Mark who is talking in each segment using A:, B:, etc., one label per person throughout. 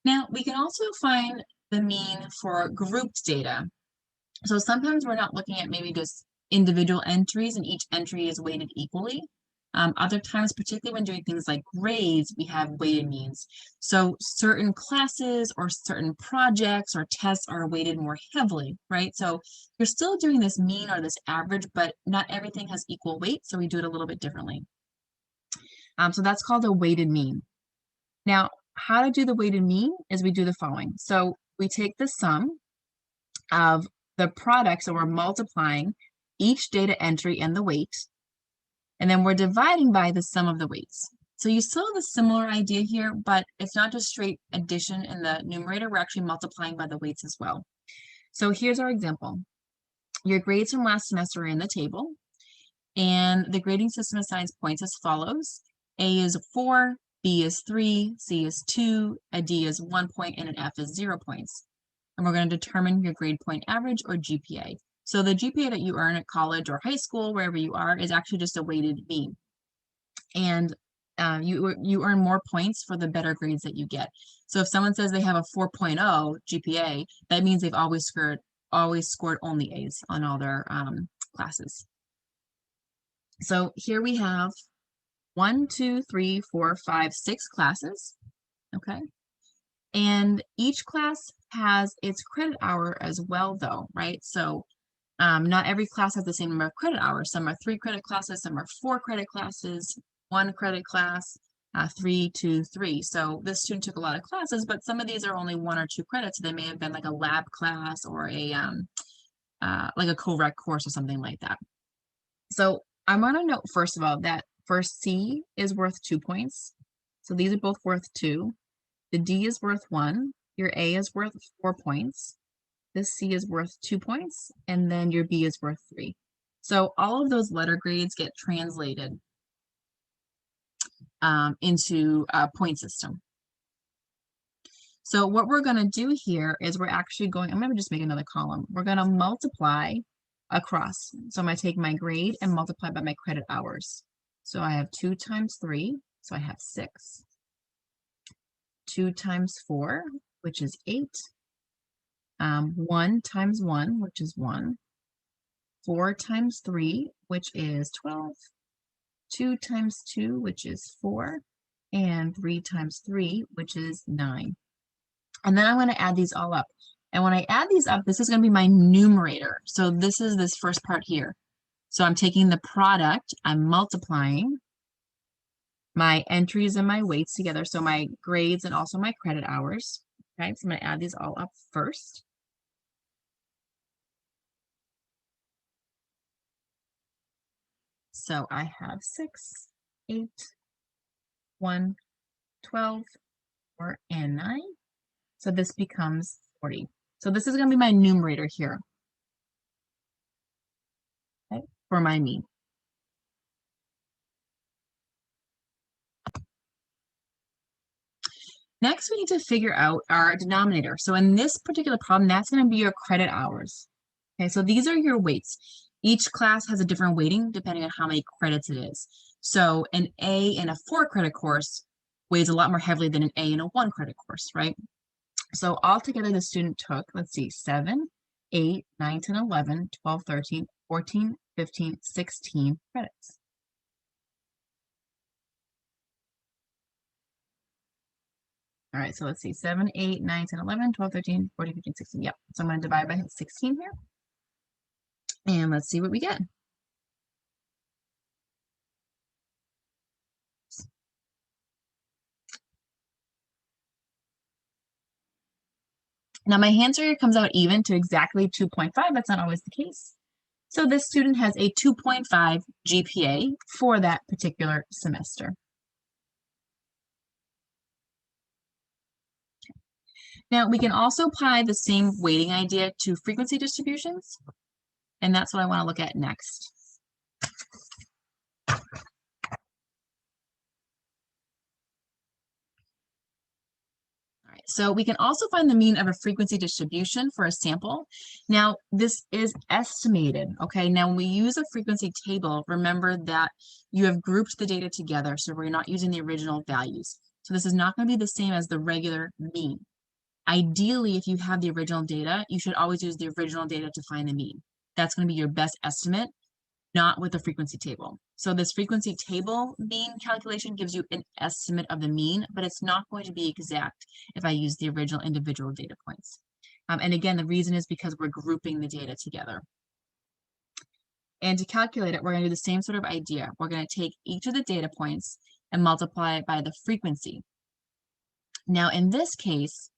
A: Now, we can also find the mean for grouped data. So sometimes we're not looking at maybe just individual entries and each entry is weighted equally. Other times, particularly when doing things like grades, we have weighted means. So certain classes or certain projects or tests are weighted more heavily, right? So you're still doing this mean or this average, but not everything has equal weight, so we do it a little bit differently. So that's called a weighted mean. Now, how to do the weighted mean is we do the following. So we take the sum of the product, so we're multiplying each data entry and the weight, and then we're dividing by the sum of the weights. So you still have a similar idea here, but it's not just straight addition in the numerator, we're actually multiplying by the weights as well. So here's our example. Your grades from last semester are in the table, and the grading system assigns points as follows. A is 4, B is 3, C is 2, a D is 1 point, and an F is 0 points. And we're going to determine your grade point average or GPA. So the GPA that you earn at college or high school, wherever you are, is actually just a weighted mean. And you earn more points for the better grades that you get. So if someone says they have a 4.0 GPA, that means they've always scored only A's on all their classes. So here we have 1, 2, 3, 4, 5, 6 classes, okay? And each class has its credit hour as well though, right? So not every class has the same number of credit hours. Some are 3 credit classes, some are 4 credit classes, 1 credit class, 3, 2, 3. So this student took a lot of classes, but some of these are only 1 or 2 credits. So they may have been like a lab class or a like a co-rec course or something like that. So I want to note, first of all, that first C is worth 2 points. So these are both worth 2. The D is worth 1. Your A is worth 4 points. This C is worth 2 points. And then your B is worth 3. So all of those letter grades get translated into a point system. So what we're going to do here is we're actually going, I'm going to just make another column. We're going to multiply across. So I'm going to take my grade and multiply by my credit hours. So I have 2 times 3, so I have 6. 2 times 4, which is 8. 1 times 1, which is 1. 4 times 3, which is 12. 2 times 2, which is 4. And 3 times 3, which is 9. And then I'm going to add these all up. And when I add these up, this is going to be my numerator. So this is this first part here. So I'm taking the product, I'm multiplying my entries and my weights together. So my grades and also my credit hours. Okay, so I'm going to add these all up first. So I have 6, 8, 1, 12, 4, and 9. So this becomes 40. So this is going to be my numerator here, okay, for my mean. Next, we need to figure out our denominator. So in this particular problem, that's going to be your credit hours. Okay, so these are your weights. Each class has a different weighting depending on how many credits it is. So an A in a 4 credit course weighs a lot more heavily than an A in a 1 credit course, right? So altogether, the student took, let's see, 7, 8, 9, 10, 11, 12, 13, 14, 15, 16 credits. All right, so let's see, 7, 8, 9, 10, 11, 12, 13, 14, 15, 16. Yep, so I'm going to divide by 16 here. And let's see what we get. Now my answer here comes out even to exactly 2.5. That's not always the case. So this student has a 2.5 GPA for that particular semester. Now we can also apply the same weighting idea to frequency distributions, and that's what I want to look at next. All right, so we can also find the mean of a frequency distribution for a sample. Now this is estimated, okay? Now when we use a frequency table, remember that you have grouped the data together, so we're not using the original values. So this is not going to be the same as the regular mean. Ideally, if you have the original data, you should always use the original data to find the mean. That's going to be your best estimate, not with the frequency table. So this frequency table mean calculation gives you an estimate of the mean, but it's not going to be exact if I use the original individual data points. And again, the reason is because we're grouping the data together. And to calculate it, we're going to do the same sort of idea. We're going to take each of the data points and multiply it by the frequency. Now, in this case,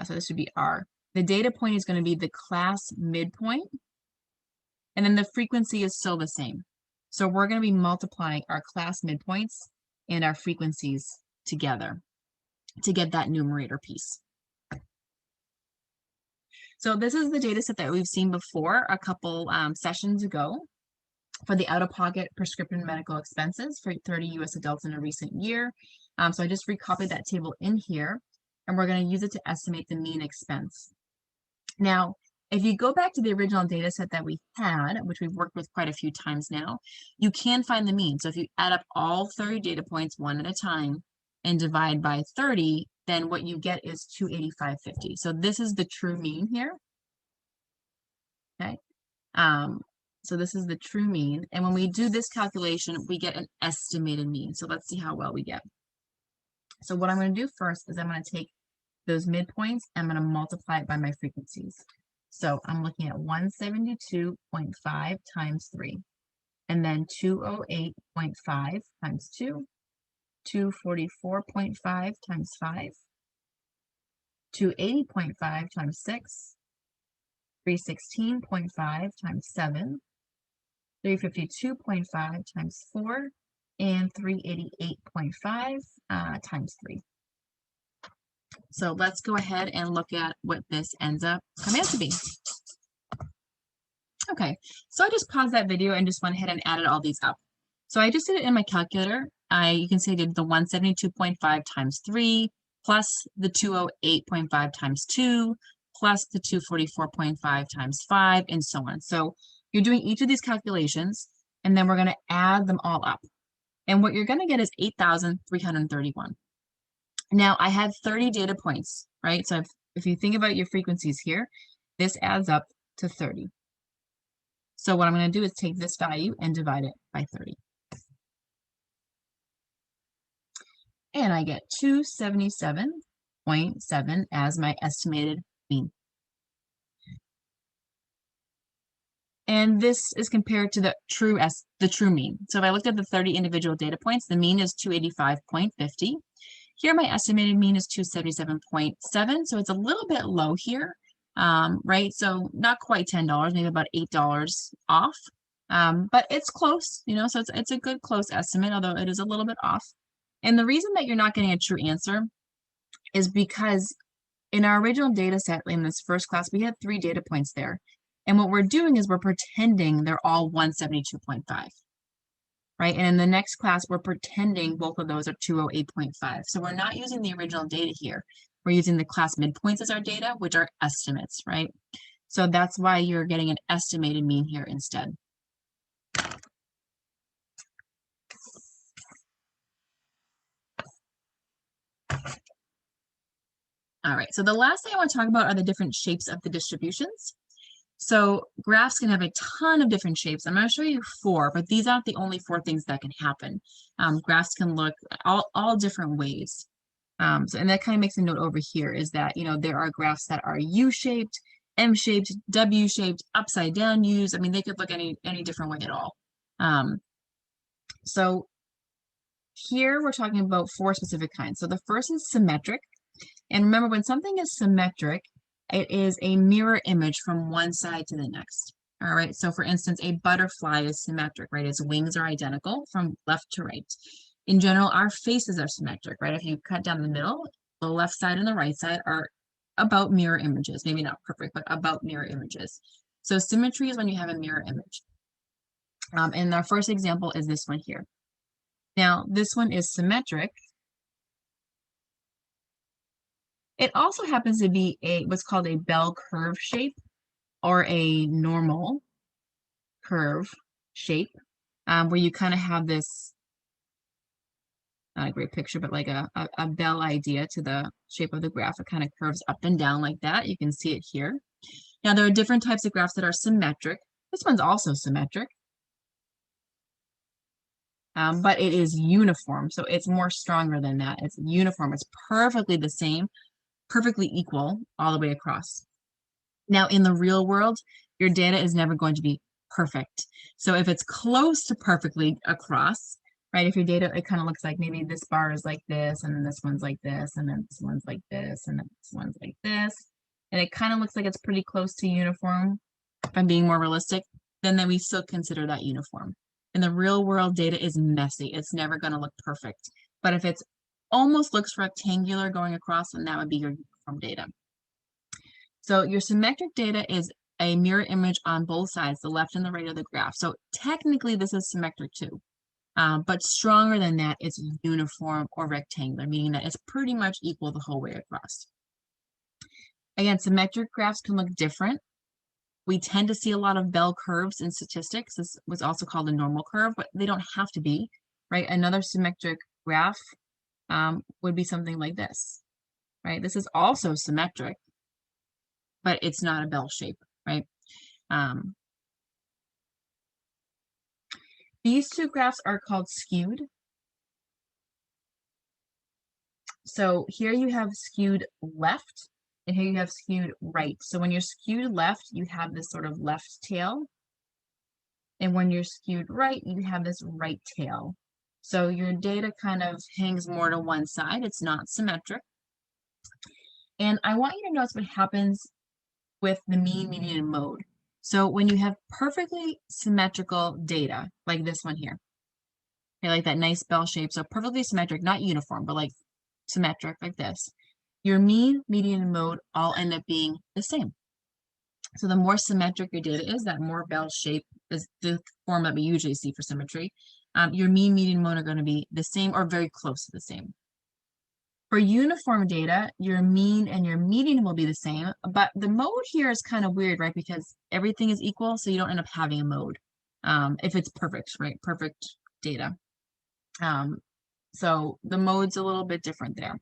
A: so this would be R, the data point is going to be the class midpoint, and then the frequency is still the same. So we're going to be multiplying our class midpoints and our frequencies together to get that numerator piece. So this is the data set that we've seen before a couple sessions ago for the out-of-pocket prescription medical expenses for 30 US adults in a recent year. So I just recopied that table in here, and we're going to use it to estimate the mean expense. Now, if you go back to the original data set that we had, which we've worked with quite a few times now, you can find the mean. So if you add up all 30 data points one at a time and divide by 30, then what you get is 285.50. So this is the true mean here. Okay. So this is the true mean. And when we do this calculation, we get an estimated mean. So let's see how well we get. So what I'm going to do first is I'm going to take those midpoints, I'm going to multiply it by my frequencies. So I'm looking at 172.5 times 3, and then 208.5 times 2, 244.5 times 5, 280.5 times 6, 316.5 times 7, 352.5 times 4, and 388.5 times 3. So let's go ahead and look at what this ends up coming out to be. Okay, so I just paused that video and just went ahead and added all these up. So I just did it in my calculator. You can see I did the 172.5 times 3, plus the 208.5 times 2, plus the 244.5 times 5, and so on. So you're doing each of these calculations, and then we're going to add them all up. And what you're going to get is 8,331. Now, I had 30 data points, right? So if you think about your frequencies here, this adds up to 30. So what I'm going to do is take this value and divide it by 30. And I get 277.7 as my estimated mean. And this is compared to the true mean. So if I looked at the 30 individual data points, the mean is 285.50. Here, my estimated mean is 277.7, so it's a little bit low here, right? So not quite $10, maybe about $8 off, but it's close, you know, so it's a good close estimate, although it is a little bit off. And the reason that you're not getting a true answer is because in our original data set in this first class, we had 3 data points there. And what we're doing is we're pretending they're all 172.5. Right? And in the next class, we're pretending both of those are 208.5. So we're not using the original data here. We're using the class midpoints as our data, which are estimates, right? So that's why you're getting an estimated mean here instead. All right, so the last thing I want to talk about are the different shapes of the distributions. So graphs can have a ton of different shapes. I'm going to show you 4, but these aren't the only 4 things that can happen. Graphs can look all different ways. And that kind of makes a note over here is that, you know, there are graphs that are U-shaped, M-shaped, W-shaped, upside down U's. I mean, they could look any different way at all. So here we're talking about 4 specific kinds. So the first is symmetric. And remember, when something is symmetric, it is a mirror image from one side to the next. All right, so for instance, a butterfly is symmetric, right? Its wings are identical from left to right. In general, our faces are symmetric, right? If you cut down the middle, the left side and the right side are about mirror images. Maybe not perfect, but about mirror images. So symmetry is when you have a mirror image. And our first example is this one here. Now, this one is symmetric. It also happens to be what's called a bell curve shape or a normal curve shape, where you kind of have this not a great picture, but like a bell idea to the shape of the graph. It kind of curves up and down like that. You can see it here. Now, there are different types of graphs that are symmetric. This one's also symmetric, but it is uniform. So it's more stronger than that. It's uniform. It's perfectly the same, perfectly equal all the way across. Now, in the real world, your data is never going to be perfect. So if it's close to perfectly across, right, if your data, it kind of looks like maybe this bar is like this, and then this one's like this, and then this one's like this, and then this one's like this, and it kind of looks like it's pretty close to uniform, if I'm being more realistic, then we still consider that uniform. In the real world, data is messy. It's never going to look perfect. But if it's almost looks rectangular going across, then that would be your uniform data. So your symmetric data is a mirror image on both sides, the left and the right of the graph. So technically this is symmetric too, but stronger than that, it's uniform or rectangular, meaning that it's pretty much equal the whole way across. Again, symmetric graphs can look different. We tend to see a lot of bell curves in statistics. This was also called a normal curve, but they don't have to be, right? Another symmetric graph would be something like this, right? This is also symmetric, but it's not a bell shape, right? These two graphs are called skewed. So here you have skewed left, and here you have skewed right. So when you're skewed left, you have this sort of left tail. And when you're skewed right, you have this right tail. So your data kind of hangs more to one side. It's not symmetric. And I want you to notice what happens with the mean, median, and mode. So when you have perfectly symmetrical data, like this one here, okay, like that nice bell shape, so perfectly symmetric, not uniform, but like symmetric like this, your mean, median, and mode all end up being the same. So the more symmetric your data is, that more bell shape is the form that we usually see for symmetry. Your mean, median, mode are going to be the same or very close to the same. For uniform data, your mean and your median will be the same, but the mode here is kind of weird, right? Because everything is equal, so you don't end up having a mode if it's perfect, right? Perfect data. So the mode's a little bit different there.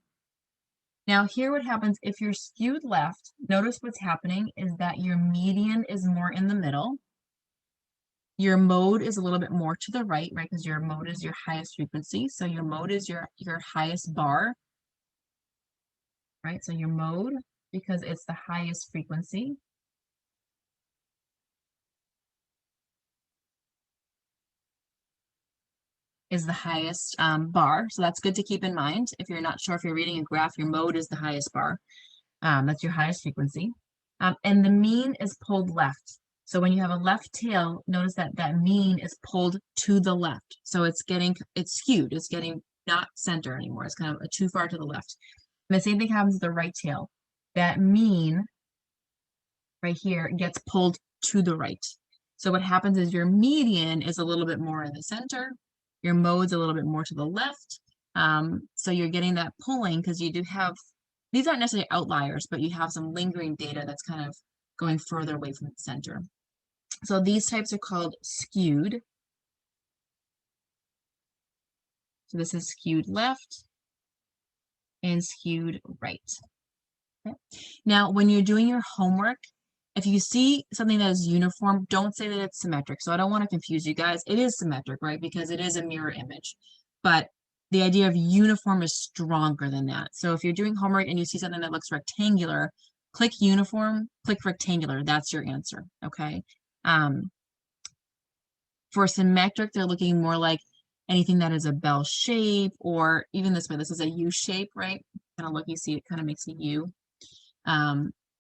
A: Now here what happens if you're skewed left, notice what's happening is that your median is more in the middle. Your mode is a little bit more to the right, right? Because your mode is your highest frequency. So your mode is your highest bar, right? So your mode, because it's the highest frequency, is the highest bar. So that's good to keep in mind. If you're not sure if you're reading a graph, your mode is the highest bar. That's your highest frequency. And the mean is pulled left. So when you have a left tail, notice that that mean is pulled to the left. So it's skewed. It's getting not center anymore. It's kind of too far to the left. And the same thing happens with the right tail. That mean right here gets pulled to the right. So what happens is your median is a little bit more in the center. Your mode's a little bit more to the left. So you're getting that pulling because you do have, these aren't necessarily outliers, but you have some lingering data that's kind of going further away from the center. So these types are called skewed. So this is skewed left and skewed right. Okay. Now, when you're doing your homework, if you see something that is uniform, don't say that it's symmetric. So I don't want to confuse you guys. It is symmetric, right? Because it is a mirror image. But the idea of uniform is stronger than that. So if you're doing homework and you see something that looks rectangular, click uniform, click rectangular. That's your answer, okay? For symmetric, they're looking more like anything that is a bell shape, or even this way, this is a U shape, right? Kind of look, you see it kind of makes a U.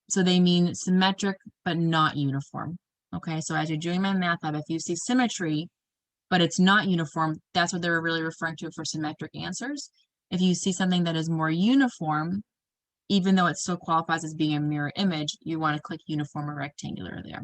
A: So they mean symmetric, but not uniform. Okay, so as you're doing my math lab, if you see symmetry, but it's not uniform, that's what they're really referring to for symmetric answers. If you see something that is more uniform, even though it still qualifies as being a mirror image, you want to click uniform or rectangular there.